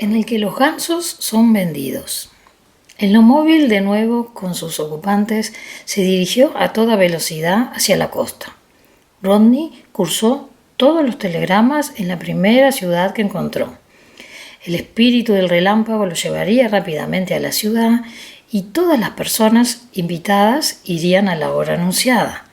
en el que los gansos son vendidos. El nomóvil, de nuevo con sus ocupantes, se dirigió a toda velocidad hacia la costa. Rodney cursó todos los telegramas en la primera ciudad que encontró. El espíritu del relámpago lo llevaría rápidamente a la ciudad y todas las personas invitadas irían a la hora anunciada.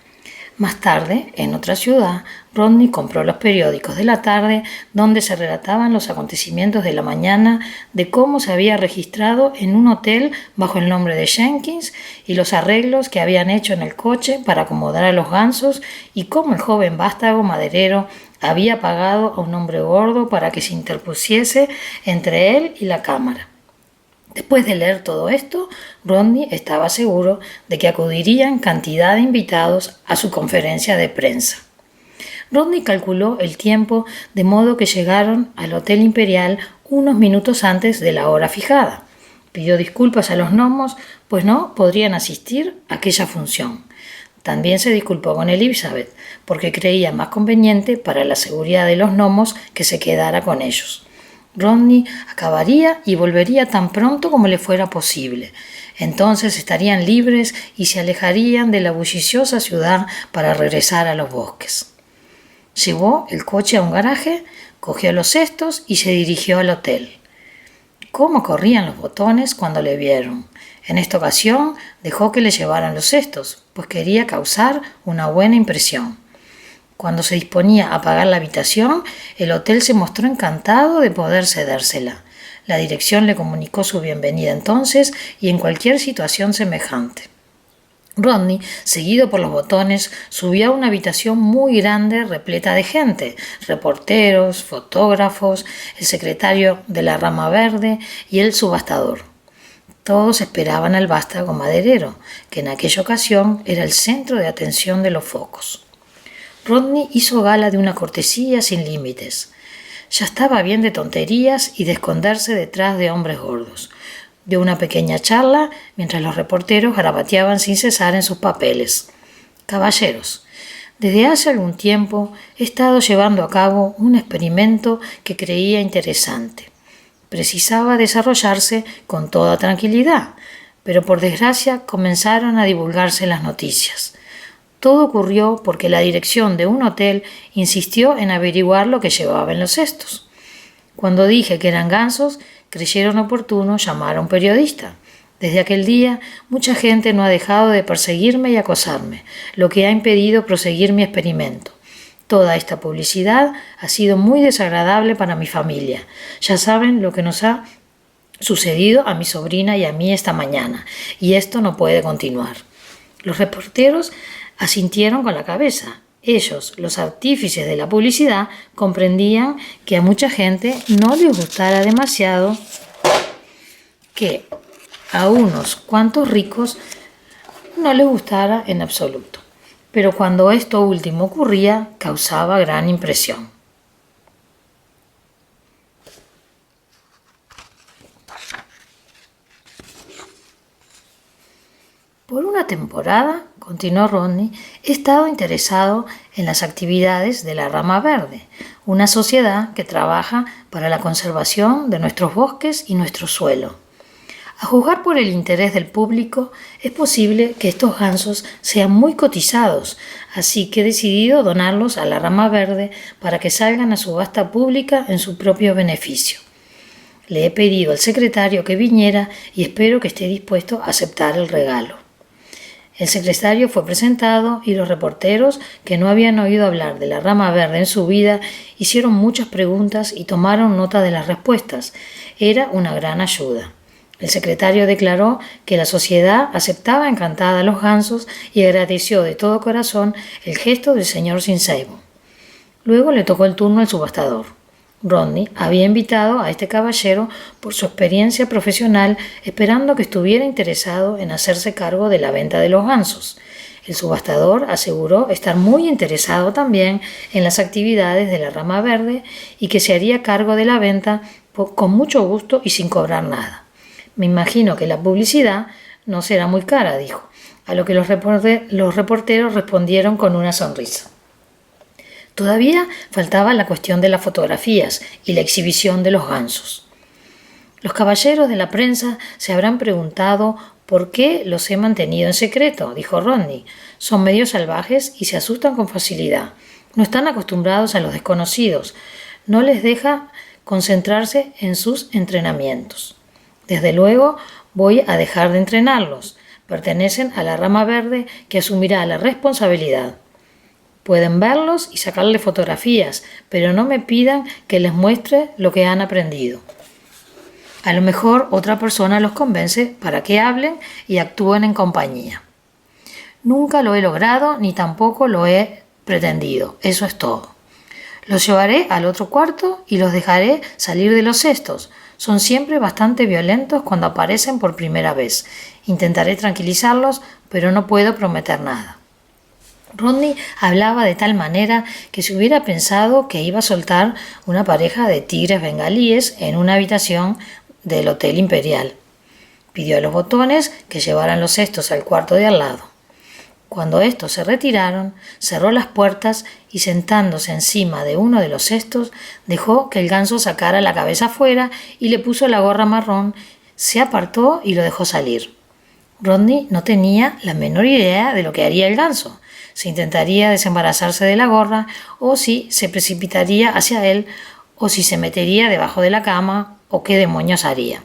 Más tarde, en otra ciudad, Rodney compró los periódicos de la tarde donde se relataban los acontecimientos de la mañana, de cómo se había registrado en un hotel bajo el nombre de Jenkins y los arreglos que habían hecho en el coche para acomodar a los gansos y cómo el joven vástago maderero había pagado a un hombre gordo para que se interpusiese entre él y la cámara. Después de leer todo esto, Rodney estaba seguro de que acudirían cantidad de invitados a su conferencia de prensa. Rodney calculó el tiempo de modo que llegaron al Hotel Imperial unos minutos antes de la hora fijada. Pidió disculpas a los gnomos, pues no podrían asistir a aquella función. También se disculpó con Elizabeth, porque creía más conveniente para la seguridad de los gnomos que se quedara con ellos. Rodney acabaría y volvería tan pronto como le fuera posible. Entonces estarían libres y se alejarían de la bulliciosa ciudad para regresar a los bosques. Llevó el coche a un garaje, cogió los cestos y se dirigió al hotel. Cómo corrían los botones cuando le vieron. En esta ocasión dejó que le llevaran los cestos, pues quería causar una buena impresión. Cuando se disponía a pagar la habitación, el hotel se mostró encantado de poder cedérsela. La dirección le comunicó su bienvenida entonces y en cualquier situación semejante. Rodney, seguido por los botones, subió a una habitación muy grande repleta de gente, reporteros, fotógrafos, el secretario de la Rama Verde y el subastador. Todos esperaban al vástago maderero, que en aquella ocasión era el centro de atención de los focos. Rodney hizo gala de una cortesía sin límites. Ya estaba bien de tonterías y de esconderse detrás de hombres gordos. Dio una pequeña charla mientras los reporteros garabateaban sin cesar en sus papeles. Caballeros, desde hace algún tiempo he estado llevando a cabo un experimento que creía interesante. Precisaba desarrollarse con toda tranquilidad, pero por desgracia comenzaron a divulgarse las noticias. Todo ocurrió porque la dirección de un hotel insistió en averiguar lo que llevaba en los cestos. Cuando dije que eran gansos, creyeron oportuno llamar a un periodista. Desde aquel día, mucha gente no ha dejado de perseguirme y acosarme, lo que ha impedido proseguir mi experimento. Toda esta publicidad ha sido muy desagradable para mi familia. Ya saben lo que nos ha sucedido a mi sobrina y a mí esta mañana, y esto no puede continuar. Los reporteros asintieron con la cabeza. Ellos, los artífices de la publicidad, comprendían que a mucha gente no les gustara demasiado que a unos cuantos ricos no les gustara en absoluto. Pero cuando esto último ocurría, causaba gran impresión. Por una temporada, continuó Rodney, he estado interesado en las actividades de la Rama Verde, una sociedad que trabaja para la conservación de nuestros bosques y nuestro suelo. A juzgar por el interés del público, es posible que estos gansos sean muy cotizados, así que he decidido donarlos a la Rama Verde para que salgan a subasta pública en su propio beneficio. Le he pedido al secretario que viniera y espero que esté dispuesto a aceptar el regalo. El secretario fue presentado y los reporteros, que no habían oído hablar de la Rama Verde en su vida, hicieron muchas preguntas y tomaron nota de las respuestas. Era una gran ayuda. El secretario declaró que la sociedad aceptaba encantada a los gansos y agradeció de todo corazón el gesto del señor Sincebo. Luego le tocó el turno al subastador. Rodney había invitado a este caballero por su experiencia profesional, esperando que estuviera interesado en hacerse cargo de la venta de los gansos. El subastador aseguró estar muy interesado también en las actividades de la Rama Verde y que se haría cargo de la venta con mucho gusto y sin cobrar nada. Me imagino que la publicidad no será muy cara, dijo, a lo que los reporteros respondieron con una sonrisa. Todavía faltaba la cuestión de las fotografías y la exhibición de los gansos. Los caballeros de la prensa se habrán preguntado por qué los he mantenido en secreto, dijo Rodney. Son medio salvajes y se asustan con facilidad. No están acostumbrados a los desconocidos. No les deja concentrarse en sus entrenamientos. Desde luego, voy a dejar de entrenarlos. Pertenecen a la rama verde que asumirá la responsabilidad. Pueden verlos y sacarle fotografías, pero no me pidan que les muestre lo que han aprendido. A lo mejor otra persona los convence para que hablen y actúen en compañía. Nunca lo he logrado ni tampoco lo he pretendido. Eso es todo. Los llevaré al otro cuarto y los dejaré salir de los cestos. Son siempre bastante violentos cuando aparecen por primera vez. Intentaré tranquilizarlos, pero no puedo prometer nada. Rodney hablaba de tal manera que se hubiera pensado que iba a soltar una pareja de tigres bengalíes en una habitación del Hotel Imperial. Pidió a los botones que llevaran los cestos al cuarto de al lado. Cuando estos se retiraron, cerró las puertas y sentándose encima de uno de los cestos, dejó que el ganso sacara la cabeza afuera y le puso la gorra marrón, se apartó y lo dejó salir. Rodney no tenía la menor idea de lo que haría el ganso. Si intentaría desembarazarse de la gorra, o si se precipitaría hacia él, o si se metería debajo de la cama, o qué demonios haría.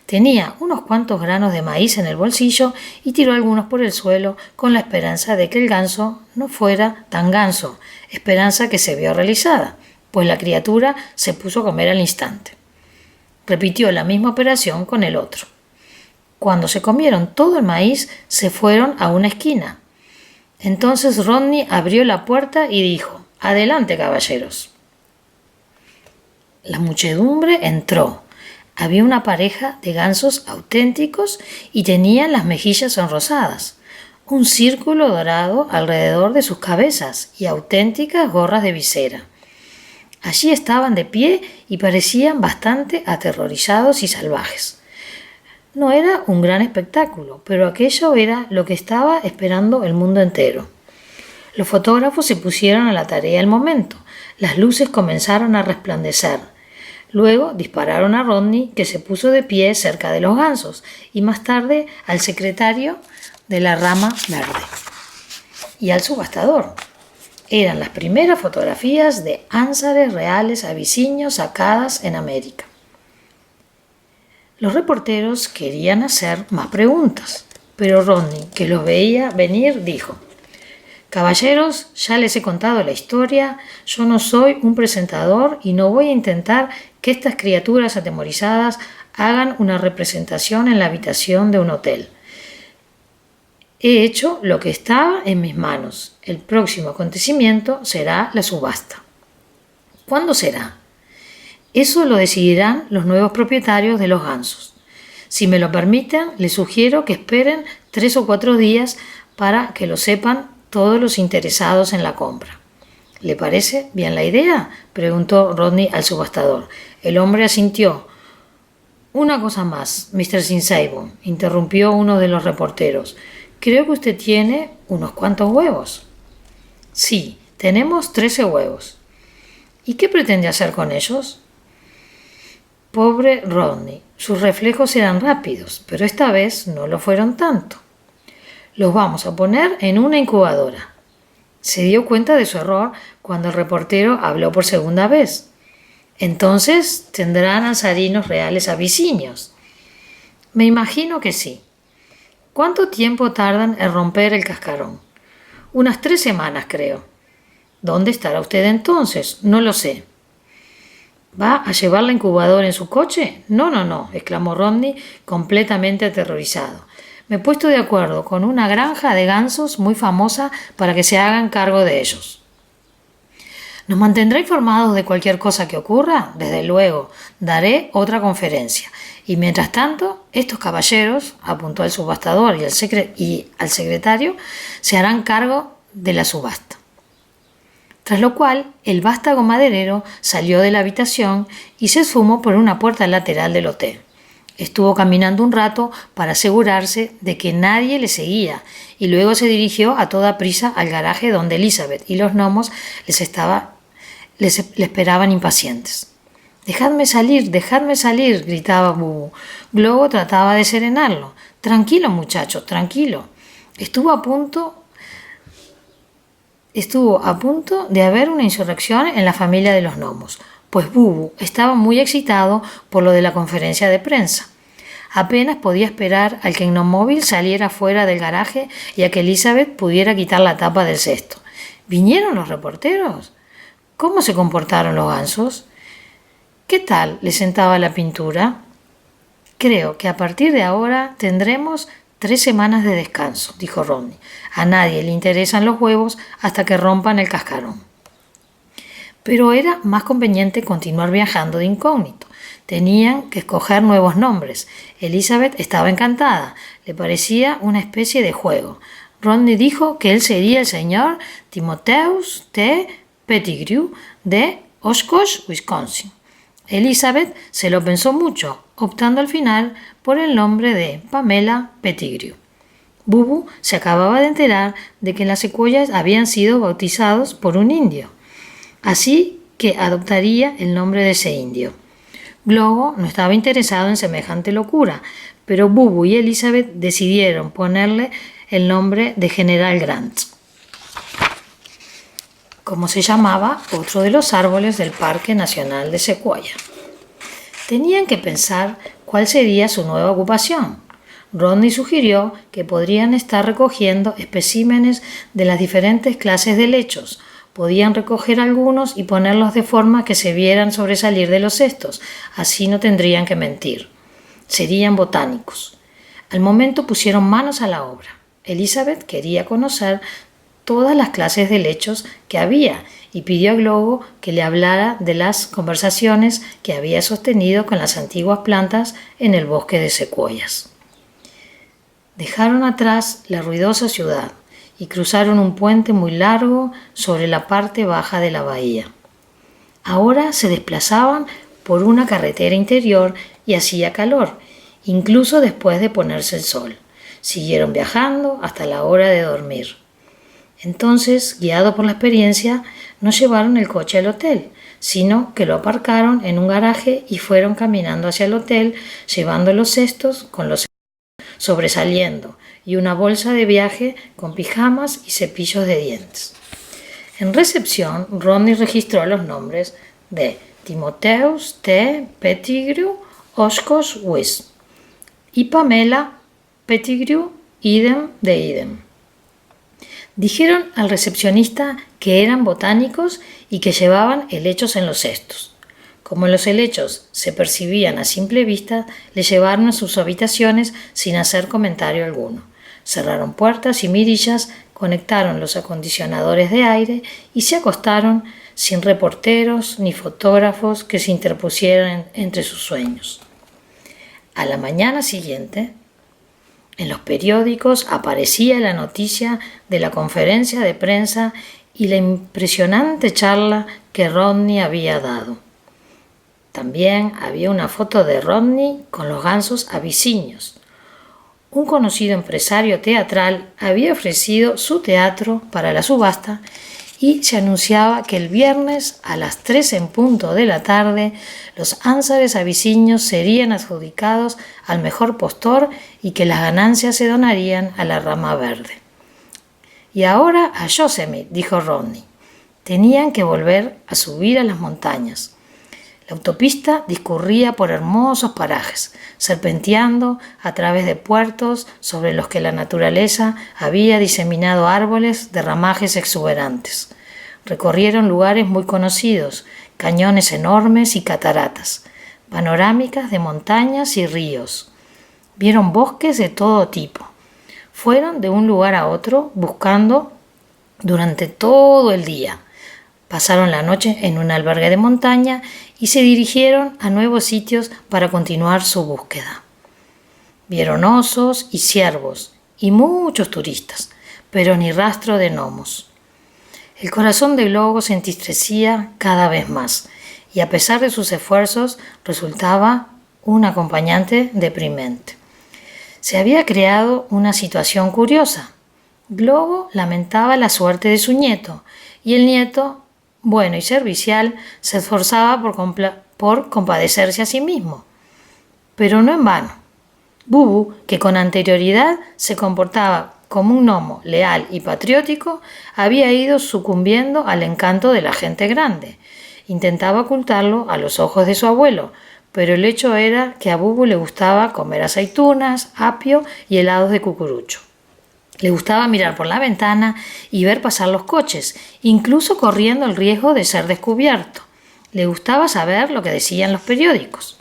Tenía unos cuantos granos de maíz en el bolsillo y tiró algunos por el suelo con la esperanza de que el ganso no fuera tan ganso, esperanza que se vio realizada, pues la criatura se puso a comer al instante. Repitió la misma operación con el otro. Cuando se comieron todo el maíz, se fueron a una esquina. Entonces Rodney abrió la puerta y dijo: «Adelante, caballeros». La muchedumbre entró. Había una pareja de gansos auténticos y tenían las mejillas sonrosadas, un círculo dorado alrededor de sus cabezas y auténticas gorras de visera. Allí estaban de pie y parecían bastante aterrorizados y salvajes. No era un gran espectáculo, pero aquello era lo que estaba esperando el mundo entero. Los fotógrafos se pusieron a la tarea al momento. Las luces comenzaron a resplandecer. Luego dispararon a Rodney, que se puso de pie cerca de los gansos, y más tarde al secretario de la rama verde y al subastador. Eran las primeras fotografías de ánsares reales abisinios sacadas en América. Los reporteros querían hacer más preguntas, pero Rodney, que los veía venir, dijo: «Caballeros, ya les he contado la historia, yo no soy un presentador y no voy a intentar que estas criaturas atemorizadas hagan una representación en la habitación de un hotel. He hecho lo que estaba en mis manos. El próximo acontecimiento será la subasta». «¿Cuándo será?» «Eso lo decidirán los nuevos propietarios de los gansos. Si me lo permiten, les sugiero que esperen 3 o 4 días para que lo sepan todos los interesados en la compra». «¿Le parece bien la idea?», preguntó Rodney al subastador. El hombre asintió. «Una cosa más, Mr. Sinsabon», interrumpió uno de los reporteros. «Creo que usted tiene unos cuantos huevos». «Sí, tenemos 13 huevos». «¿Y qué pretende hacer con ellos?». Pobre Rodney, sus reflejos eran rápidos, pero esta vez no lo fueron tanto. «Los vamos a poner en una incubadora». Se dio cuenta de su error cuando el reportero habló por segunda vez. «Entonces tendrán alzarinos reales abisinios». «Me imagino que sí». «¿Cuánto tiempo tardan en romper el cascarón?». «Unas 3 semanas, creo». «¿Dónde estará usted entonces?». «No lo sé». «¿Va a llevar la incubadora en su coche?». No, exclamó Rodney, completamente aterrorizado. «Me he puesto de acuerdo con una granja de gansos muy famosa para que se hagan cargo de ellos». «¿Nos mantendrá informados de cualquier cosa que ocurra?». «Desde luego, daré otra conferencia. Y mientras tanto, estos caballeros», apuntó al subastador y al secretario, «se harán cargo de la subasta». Tras lo cual, el vástago maderero salió de la habitación y se sumó por una puerta lateral del hotel. Estuvo caminando un rato para asegurarse de que nadie le seguía y luego se dirigió a toda prisa al garaje donde Elizabeth y los gnomos le esperaban impacientes. Dejadme salir, gritaba Bubu. Globo trataba de serenarlo. Tranquilo, muchacho, tranquilo. Estuvo a punto de haber una insurrección en la familia de los gnomos, pues Bubu estaba muy excitado por lo de la conferencia de prensa. Apenas podía esperar al que Gnomóvil saliera fuera del garaje y a que Elizabeth pudiera quitar la tapa del cesto. ¿Vinieron los reporteros? ¿Cómo se comportaron los gansos? ¿Qué tal le sentaba la pintura? Creo que a partir de ahora tendremos 3 semanas de descanso, dijo Rodney. A nadie le interesan los huevos hasta que rompan el cascarón. Pero era más conveniente continuar viajando de incógnito. Tenían que escoger nuevos nombres. Elizabeth estaba encantada. Le parecía una especie de juego. Rodney dijo que él sería el señor Timotheus T. Pettigrew de Oshkosh, Wisconsin. Elizabeth se lo pensó mucho, optando al final por el nombre de Pamela Pettigrew. Bubu se acababa de enterar de que las secuoyas habían sido bautizados por un indio, así que adoptaría el nombre de ese indio. Globo no estaba interesado en semejante locura, pero Bubu y Elizabeth decidieron ponerle el nombre de General Grant, como se llamaba otro de los árboles del Parque Nacional de Sequoia. Tenían que pensar cuál sería su nueva ocupación. Rodney sugirió que podrían estar recogiendo especímenes de las diferentes clases de helechos. Podían recoger algunos y ponerlos de forma que se vieran sobresalir de los cestos, así no tendrían que mentir. Serían botánicos. Al momento pusieron manos a la obra. Elizabeth quería conocer todas las clases de helechos que había y pidió a Globo que le hablara de las conversaciones que había sostenido con las antiguas plantas en el bosque de secuoyas. Dejaron atrás la ruidosa ciudad y cruzaron un puente muy largo sobre la parte baja de la bahía. Ahora se desplazaban por una carretera interior y hacía calor, incluso después de ponerse el sol. Siguieron viajando hasta la hora de dormir. Entonces, guiados por la experiencia, no llevaron el coche al hotel, sino que lo aparcaron en un garaje y fueron caminando hacia el hotel, llevando los cestos con los sobresaliendo y una bolsa de viaje con pijamas y cepillos de dientes. En recepción, Rodney registró los nombres de Timotheus T. Pettigrew, Oshkosh, Wisconsin, y Pamela Pettigrew, idem de idem. Dijeron al recepcionista que eran botánicos y que llevaban helechos en los cestos. Como los helechos se percibían a simple vista, le llevaron a sus habitaciones sin hacer comentario alguno. Cerraron puertas y mirillas, conectaron los acondicionadores de aire y se acostaron sin reporteros ni fotógrafos que se interpusieran entre sus sueños. A la mañana siguiente, en los periódicos aparecía la noticia de la conferencia de prensa y la impresionante charla que Rodney había dado. También había una foto de Rodney con los gansos abisinios. Un conocido empresario teatral había ofrecido su teatro para la subasta y se anunciaba que el viernes a las 3 en punto de la tarde los ánsares abisinios serían adjudicados al mejor postor y que las ganancias se donarían a la rama verde. Y ahora a Yosemite, dijo Rodney. Tenían que volver a subir a las montañas. La autopista discurría por hermosos parajes, serpenteando a través de puertos sobre los que la naturaleza había diseminado árboles de ramajes exuberantes. Recorrieron lugares muy conocidos, cañones enormes y cataratas, panorámicas de montañas y ríos. Vieron bosques de todo tipo. Fueron de un lugar a otro buscando durante todo el día. Pasaron la noche en un albergue de montaña y se dirigieron a nuevos sitios para continuar su búsqueda. Vieron osos y ciervos y muchos turistas, pero ni rastro de gnomos. El corazón de Globo se entristecía cada vez más y a pesar de sus esfuerzos resultaba un acompañante deprimente. Se había creado una situación curiosa. Globo lamentaba la suerte de su nieto y el nieto, bueno y servicial, se esforzaba por compadecerse a sí mismo. Pero no en vano. Bubu, que con anterioridad se comportaba como un gnomo leal y patriótico, había ido sucumbiendo al encanto de la gente grande. Intentaba ocultarlo a los ojos de su abuelo, pero el hecho era que a Bubu le gustaba comer aceitunas, apio y helados de cucurucho. Le gustaba mirar por la ventana y ver pasar los coches, incluso corriendo el riesgo de ser descubierto. Le gustaba saber lo que decían los periódicos.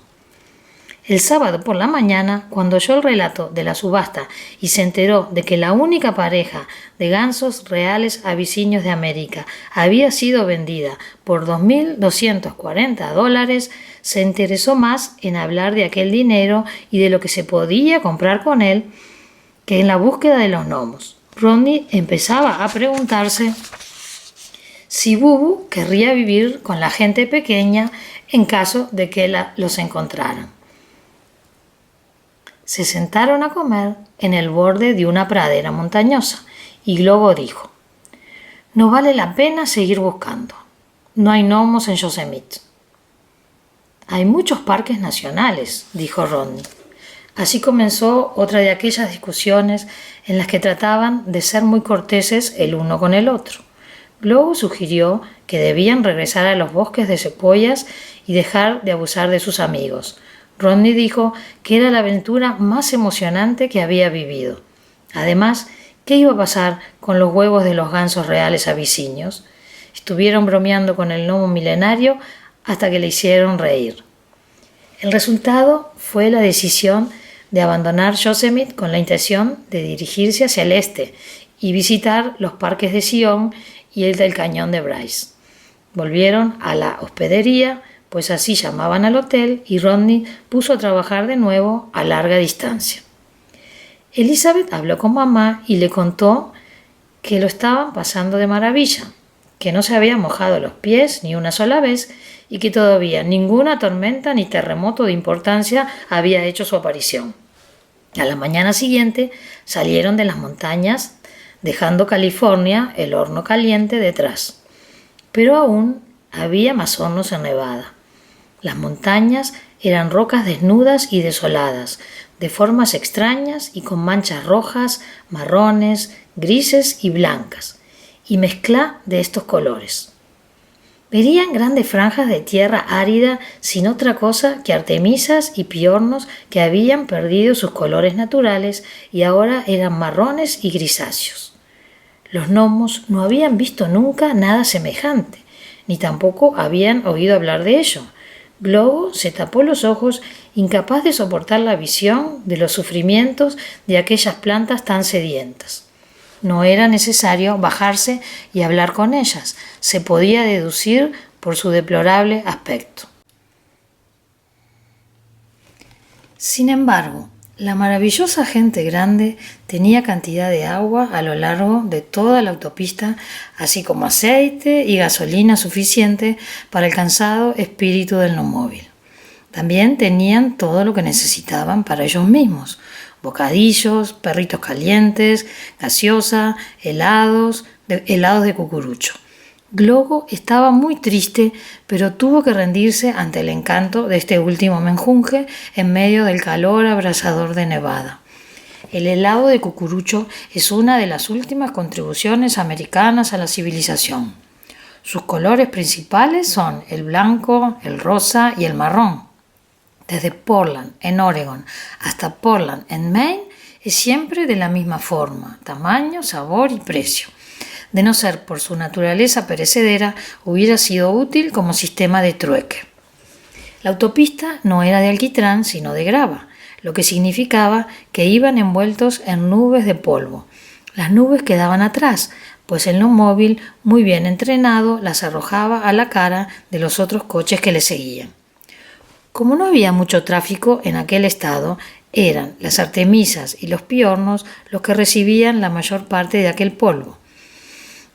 El sábado por la mañana, cuando oyó el relato de la subasta y se enteró de que la única pareja de gansos reales abisinios de América había sido vendida por $2.240, se interesó más en hablar de aquel dinero y de lo que se podía comprar con él que en la búsqueda de los gnomos. Rodney empezaba a preguntarse si Bubu querría vivir con la gente pequeña en caso de que los encontraran. Se sentaron a comer en el borde de una pradera montañosa y Globo dijo: «No vale la pena seguir buscando. No hay gnomos en Yosemite». «Hay muchos parques nacionales», dijo Rodney. Así comenzó otra de aquellas discusiones en las que trataban de ser muy corteses el uno con el otro. Globo sugirió que debían regresar a los bosques de secuoyas y dejar de abusar de sus amigos. Rodney dijo que era la aventura más emocionante que había vivido. Además, ¿qué iba a pasar con los huevos de los gansos reales abisinios? Estuvieron bromeando con el gnomo milenario hasta que le hicieron reír. El resultado fue la decisión de abandonar Yosemite con la intención de dirigirse hacia el este y visitar los parques de Zion y el del cañón de Bryce. Volvieron a la hospedería, pues así llamaban al hotel, y Rodney puso a trabajar de nuevo a larga distancia. Elizabeth habló con mamá y le contó que lo estaban pasando de maravilla, que no se habían mojado los pies ni una sola vez y que todavía ninguna tormenta ni terremoto de importancia había hecho su aparición. A la mañana siguiente salieron de las montañas, dejando California, el horno caliente, detrás. Pero aún había más hornos en Nevada. Las montañas eran rocas desnudas y desoladas, de formas extrañas y con manchas rojas, marrones, grises y blancas, y mezcla de estos colores. Verían grandes franjas de tierra árida sin otra cosa que artemisas y piornos que habían perdido sus colores naturales y ahora eran marrones y grisáceos. Los gnomos no habían visto nunca nada semejante, ni tampoco habían oído hablar de ello. Globo se tapó los ojos, incapaz de soportar la visión de los sufrimientos de aquellas plantas tan sedientas. No era necesario bajarse y hablar con ellas, se podía deducir por su deplorable aspecto. Sin embargo, la maravillosa gente grande tenía cantidad de agua a lo largo de toda la autopista, así como aceite y gasolina suficiente para el cansado espíritu del gnomóvil. También tenían todo lo que necesitaban para ellos mismos: bocadillos, perritos calientes, gaseosa, helados de cucurucho. Globo estaba muy triste, pero tuvo que rendirse ante el encanto de este último menjunje en medio del calor abrasador de Nevada. El helado de cucurucho es una de las últimas contribuciones americanas a la civilización. Sus colores principales son el blanco, el rosa y el marrón. Desde Portland, en Oregon, hasta Portland, en Maine, es siempre de la misma forma, tamaño, sabor y precio. De no ser por su naturaleza perecedera, hubiera sido útil como sistema de trueque. La autopista no era de alquitrán, sino de grava, lo que significaba que iban envueltos en nubes de polvo. Las nubes quedaban atrás, pues el gnomóvil, muy bien entrenado, las arrojaba a la cara de los otros coches que le seguían. Como no había mucho tráfico en aquel estado, eran las artemisas y los piornos los que recibían la mayor parte de aquel polvo.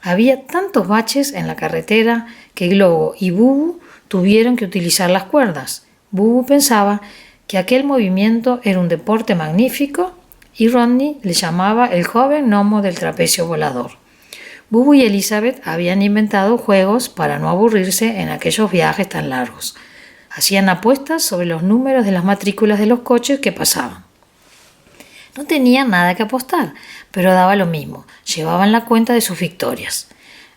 Había tantos baches en la carretera que Globo y Bubu tuvieron que utilizar las cuerdas. Bubu pensaba que aquel movimiento era un deporte magnífico y Rodney le llamaba el joven gnomo del trapecio volador. Bubu y Elizabeth habían inventado juegos para no aburrirse en aquellos viajes tan largos. Hacían apuestas sobre los números de las matrículas de los coches que pasaban. No tenían nada que apostar, pero daba lo mismo. Llevaban la cuenta de sus victorias.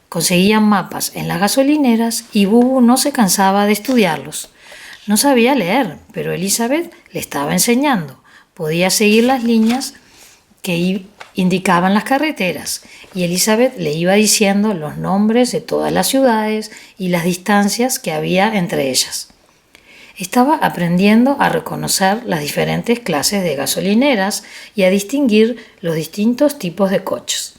Conseguían mapas en las gasolineras y Bubu no se cansaba de estudiarlos. No sabía leer, pero Elizabeth le estaba enseñando. Podía seguir las líneas que indicaban las carreteras y Elizabeth le iba diciendo los nombres de todas las ciudades y las distancias que había entre ellas. Estaba aprendiendo a reconocer las diferentes clases de gasolineras y a distinguir los distintos tipos de coches.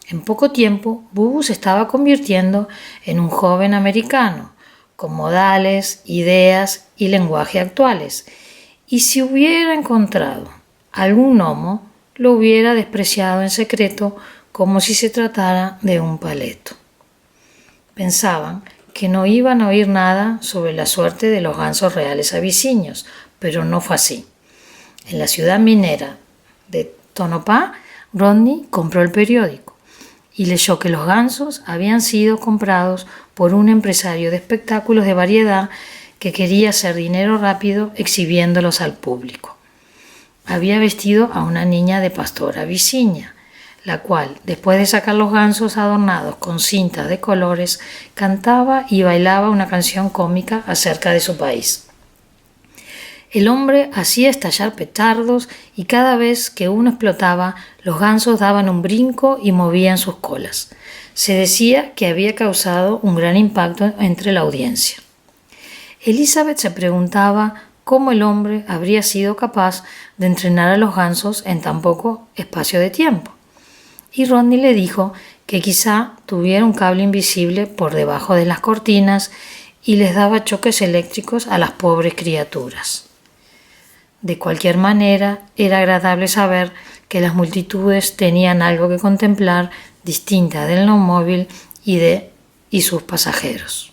En poco tiempo, Bubu se estaba convirtiendo en un joven americano, con modales, ideas y lenguaje actuales, y si hubiera encontrado algún gnomo, lo hubiera despreciado en secreto como si se tratara de un paleto. Pensaban que no iban a oír nada sobre la suerte de los gansos reales abisinios, pero no fue así. En la ciudad minera de Tonopah, Rodney compró el periódico y leyó que los gansos habían sido comprados por un empresario de espectáculos de variedad que quería hacer dinero rápido exhibiéndolos al público. Había vestido a una niña de pastora abisinia, la cual, después de sacar los gansos adornados con cintas de colores, cantaba y bailaba una canción cómica acerca de su país. El hombre hacía estallar petardos y cada vez que uno explotaba, los gansos daban un brinco y movían sus colas. Se decía que había causado un gran impacto entre la audiencia. Elizabeth se preguntaba cómo el hombre habría sido capaz de entrenar a los gansos en tan poco espacio de tiempo. Y Rodney le dijo que quizá tuviera un cable invisible por debajo de las cortinas y les daba choques eléctricos a las pobres criaturas. De cualquier manera, era agradable saber que las multitudes tenían algo que contemplar distinta del automóvil y sus pasajeros.